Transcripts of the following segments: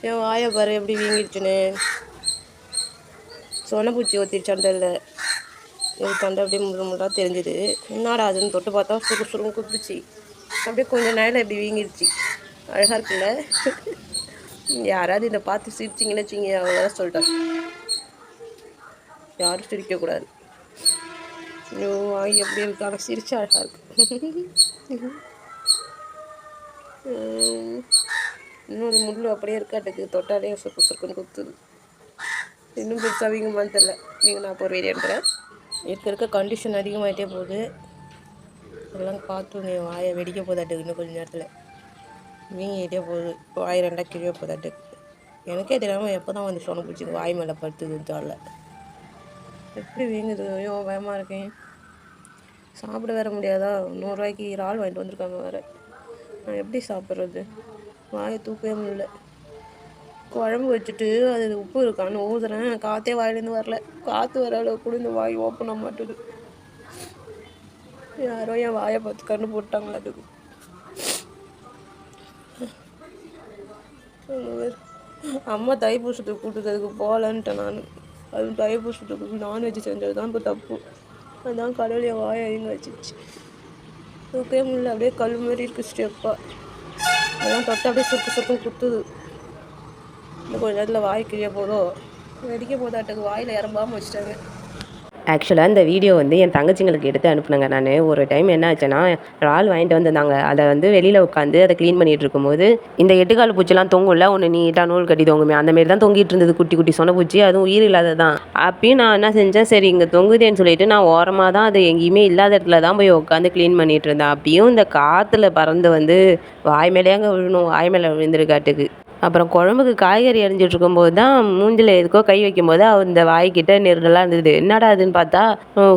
என் வாயை பாரு எப்படி வீங்கிடுச்சுன்னு. சொனப்பூச்சி ஊற்றிடுச்சான் தெரியல. என் தொண்டை அப்படியே முட்டாக தெரிஞ்சுது. என்னடா அதுன்னு தொட்டு பார்த்தா சுருன்னு குத்துச்சு. அப்படியே கொஞ்சம் நேரம் இப்படி வீங்கிடுச்சு. அழகாக இருக்குல்ல. யாராவது இதை பார்த்து சிரிச்சிங்கன்னு வச்சிங்க, அவ்வளோதான் சொல்லிட்டேன். யாரும் சிரிக்கக்கூடாது. ஐயோ வாய் எப்படி இருக்கு, ஆனால் சிரிச்சா அழகாக இருக்கு. இன்னொரு முள் அப்படியே இருக்காட்டுக்கு, தொட்டாலே சுருக்குன்னு குத்துது. இன்னும் பெருசாக வீங்குமான்னு தெரில. நான் இப்போ ஒரு வீடியோ எடுக்கிறேன். இருக்க கண்டிஷன் அதிகமாகிட்டே போகுது. அதெல்லாம் பார்த்து வாயை வெடிக்க போதாட்டுக்கு. இன்னும் கொஞ்சம் நேரத்தில் வீங்கிக்கிட்டே போகுது. வாய் ரெண்டாக கிழிய போதாட்டுக்கு. எனக்கே தெரியாமல் எப்போ தான் வந்து சொன்ன பிடிச்சி வாய் மேலே படுத்துதுன்னு தெரில. எப்படி வீங்குது? ஐயோ பயமாக இருக்கேன். சாப்பிட வேற முடியாதா? 100 ரூபாய்க்கு இறால் வாங்கிட்டு வந்திருக்காங்க வேறு. நான் எப்படி சாப்பிட்றது? வாயை தூக்கவே முடியல. குழம்பு வச்சுட்டு அது உப்பு இருக்கான்னு ஊதுறேன். காற்றே வாயிலேருந்து வரல. காற்று வர அளவுக்கு கூட இந்த வாய் ஓப்பன் ஆக மாட்டுது. யாரோ என் வாயை பார்த்து கண்ணு போட்டாங்களா அதுக்கு. அம்மா தைப்பூசத்துக்கு கூட்டுறதுக்கு போகலன்ட்டேன் நான். அதுவும் தைப்பூசத்துக்கு நான்வெஜ் செஞ்சது தான் இப்போ தப்பு. அதுதான் கடவுள் என் வாயை எங்கே வச்சிச்சு. தூக்கவே முடியல. அப்படியே கல் மாதிரி இருக்குது ஸ்டெப்பாக. அதெல்லாம் தொட்டு அப்படியே சுருக்குன்னு குத்துது. இன்னும் கொஞ்சம் நேரத்தில் வாய் கிழிய போதோ, வெடிக்க போதாட்டுக்கு. வாயில் இறம்பாமல் வச்சுட்டாங்க. ஆக்சுவலாக இந்த வீடியோ வந்து என் தங்கச்சிங்களுக்கு எடுத்து அனுப்புனேங்க. நான் ஒரு டைம் என்ன ஆச்சுன்னா, இறால் வாங்கிட்டு வந்திருந்தாங்க. அதை வந்து வெளியில் உட்காந்து அதை க்ளீன் பண்ணிகிட்டு இருக்கும்போது இந்த எட்டுக்கால் பூச்சிலாம் தொங்கும்ல, ஒன்று நீட்டாக நூல் கட்டி தொங்குமே, அந்தமாரி தான் தொங்கிட்டு இருந்தது. குட்டி குட்டி சொன்ன பூச்சி, அதுவும் உயிர் இல்லாததான். அப்பயும் நான் என்ன செஞ்சேன், சரி இங்கே தொங்குதேன்னு சொல்லிட்டு நான் ஓரமாக தான், அது எங்கேயுமே இல்லாத இடத்துல தான் போய் உட்காந்து க்ளீன் பண்ணிகிட்டு இருந்தேன். அப்பயும் இந்த காற்றுல பறந்து வந்து வாய் மேலே அங்கே விழணும், வாய் மேலே விழுந்துருக்காட்டுக்கு. அப்புறம் குழம்புக்கு காய்கறி அரிஞ்சிட்டு இருக்கும்போது தான் மூஞ்சில் எதுக்கோ கை வைக்கும்போது அந்த வாய்க்கிட்ட நெருடலாக இருந்தது. என்னடா அதுன்னு பார்த்தா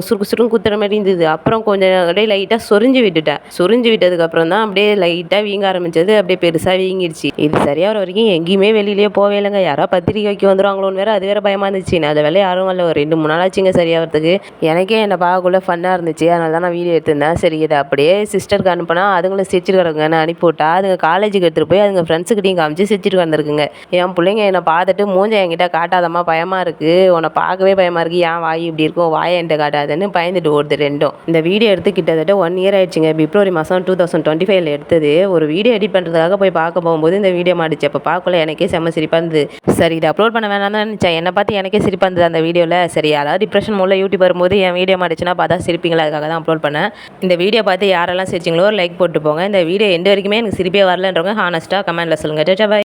சுருக்குன்னு குத்துற மாதிரி இருந்தது. அப்புறம் கொஞ்சம் அப்படியே லைட்டாக சொரிஞ்சு விட்டதுக்கப்புறம் தான் அப்படியே லைட்டாக வீங்க ஆரம்பிச்சது. அப்படியே பெருசாக வீங்கிடுச்சு. இது சரியாக வரைக்கும் எங்கேயுமே வெளியிலேயே போவே இல்லைங்க. யாரோ பத்திரிக்கை வைக்க வந்துடுவாங்களோன்னு வேறு அது வேறு பயமாக இருந்துச்சு. நான் அதை வேலை யாரும் இல்லை. ஒரு 2-3 நாள் ஆச்சுங்க சரியாகிறதுக்கு. எனக்கே என்னை பார்க்கக்குள்ளே ஃபன்னாக இருந்துச்சு. அதனால தான் நான் வீடியோ எடுத்திருந்தேன். சரி இதை அப்படியே சிஸ்டருக்கு அனுப்பினா அதுங்களும் சிரிச்சிருக்காங்கன்னு அனுப்பிவிட்டா அதுங்க காலேஜுக்கு எடுத்துகிட்டு போய் அதுங்க ஃப்ரெண்ட்ஸுக்கிட்டையும் காமிச்சு சிரிச்சிட்டு வந்திருக்குங்க. என் பிள்ளைங்க என்னை பார்த்துட்டு மூஞ்ச என்கிட்ட காட்டாதம்மா, பயமாக இருக்குது, உன்னை பார்க்கவே பயமாக இருக்குது, ஏன் வாய் இப்படி இருக்கும், வாயை என்கிட்ட காட்டாதுன்னு பயந்துட்டு ஓடுது ரெண்டும். இந்த வீடியோ எடுத்து கிட்டத்தட்ட 1 இயர் ஆயிடுச்சுங்க. பிப்ரவரி மாதம் 2025 எடுத்தது. ஒரு வீடியோ எடிட் பண்ணுறதுக்காக போய் பார்க்க போகும்போது இந்த வீடியோ மாடிச்சு. அப்போ பார்க்கல எனக்கே செம்ம சிரிப்பாக இருந்தது. சரி இதை அப்லோட் பண்ண வேணாம் தான் நினச்சேன். என்னை பார்த்து எனக்கே சிரிப்பாக இருந்தது அந்த வீடியோவில். சரி யாராவது டிப்ரெஷன் மூலம் யூடியூப் வரும்போது என் வீடியோ மாடிச்சுன்னா பார்த்தா சிரிப்பீங்களா, அதுக்காக தான் அப்லோட் பண்ணேன். இந்த வீடியோ பார்த்து யாரெல்லாம் சிரிச்சிங்களோ ஒரு லைக் போட்டு போங்க. இந்த வீடியோ எந்த வரைக்குமே எனக்கு சிரிப்பே வரலன்றவங்க ஹானஸ்ட்டாக கமெண்ட்டில் சொல்லுங்கள். பாய்.